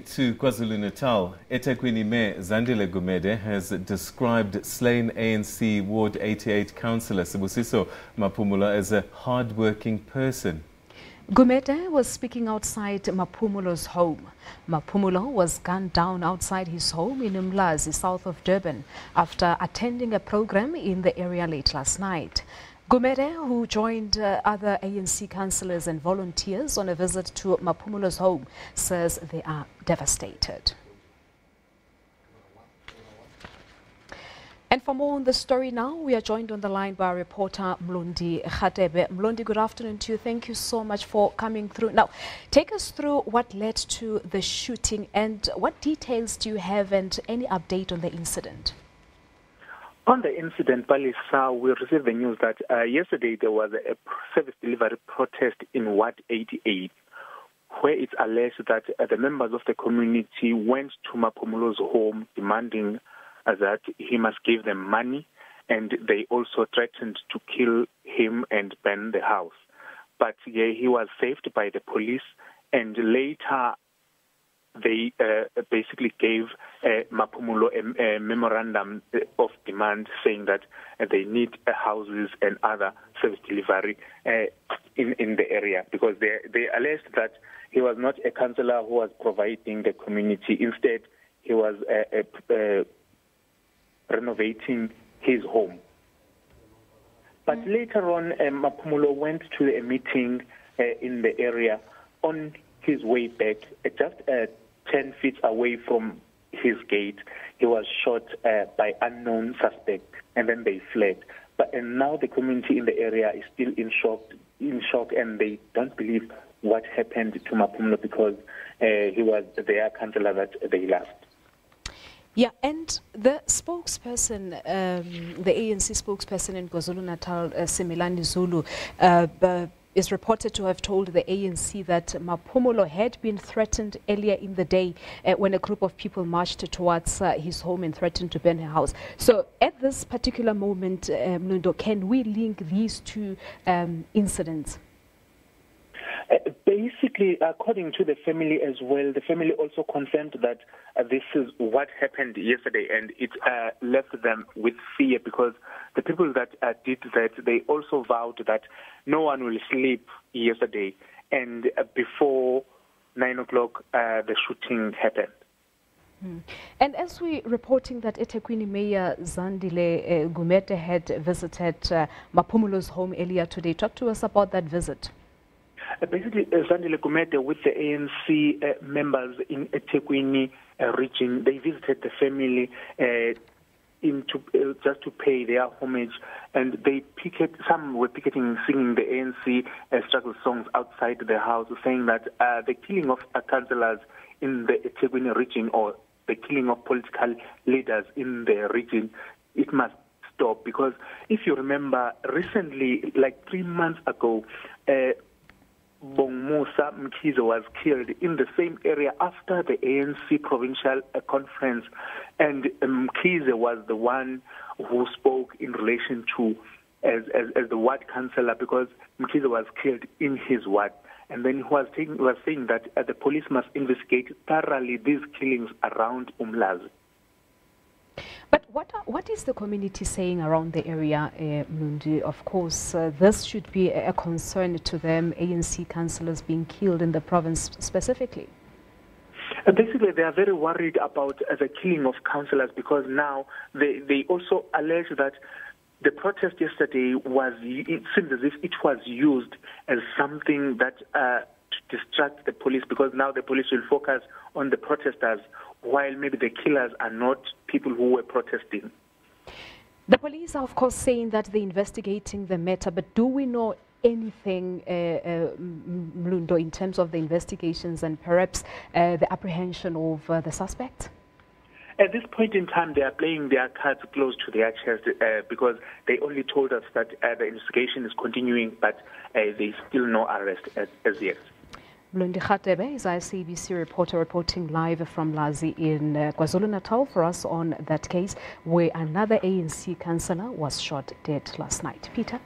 To KwaZulu-Natal, eThekwini Mayor Zandile Gumede has described slain ANC Ward 88 councillor Sibusiso Maphumulo as a hard-working person. Gumede was speaking outside Maphumulo's home. Maphumulo was gunned down outside his home in Umlazi, south of Durban, after attending a program in the area late last night. Gumede, who joined other ANC councillors and volunteers on a visit to Maphumulo's home, says they are devastated. And for more on the story now, we are joined on the line by our reporter Mlondi Radebe. Mlondi, good afternoon to you. Thank you so much for coming through. Now, take us through what led to the shooting and what details do you have and any update on the incident? On the incident, Palisa, we received the news that yesterday there was a service delivery protest in Ward 88, where it's alleged that the members of the community went to Maphumulo's home demanding that he must give them money, and they also threatened to kill him and burn the house. But he was saved by the police, and later they basically gave Maphumulo a memorandum of demand saying that they need houses and other service delivery in the area, because they alleged that he was not a councillor who was providing the community. Instead, he was renovating his home. But later on, Maphumulo went to a meeting in the area. On his way back, just 10 feet away from his gate, he was shot by unknown suspects, and then they fled. And now the community in the area is still in shock, and they don't believe what happened to Maphumulo, because he was their councillor that they lost. Yeah, and the spokesperson, the ANC spokesperson in KwaZulu-Natal, Similani Zulu, is reported to have told the ANC that Maphumulo had been threatened earlier in the day when a group of people marched towards his home and threatened to burn her house. So at this particular moment, Mlundo, can we link these two incidents? Basically, according to the family as well, the family also confirmed that this is what happened yesterday, and it left them with fear, because the people that did that, they also vowed that no one will sleep yesterday, and before 9 o'clock, the shooting happened. And as we're reporting that eThekwini Mayor Zandile Gumede had visited Maphumulo's home earlier today, talk to us about that visit. Basically, Zandile Gumede with the ANC members in eThekwini region, they visited the family just to pay their homage, and they some were picketing, singing the ANC struggle songs outside the house, saying that the killing of councillors in the eThekwini region, or the killing of political leaders in the region, it must stop. Because if you remember, recently, like 3 months ago, Musa Mkhize was killed in the same area after the ANC provincial conference, and Mkhize was the one who spoke in relation to as the ward councillor, because Mkhize was killed in his ward, and then he was saying that the police must investigate thoroughly these killings around Umlazi. But what is the community saying around the area, Mlundi? Of course, this should be a concern to them, ANC councillors being killed in the province specifically. Basically, they are very worried about the killing of councillors, because now they also allege that the protest yesterday it seems as if it was used as something that to distract the police, because now the police will focus on the protesters, while maybe the killers are not people who were protesting. The police are, of course, saying that they're investigating the matter, but do we know anything, Mlundo, in terms of the investigations and perhaps the apprehension of the suspect? At this point in time, they are playing their cards close to their chest, because they only told us that the investigation is continuing, but there's still no arrest as yet. Mlondi Radebe is our SABC reporter reporting live from Umlazi in KwaZulu-Natal for us on that case where another ANC councillor was shot dead last night. Peter?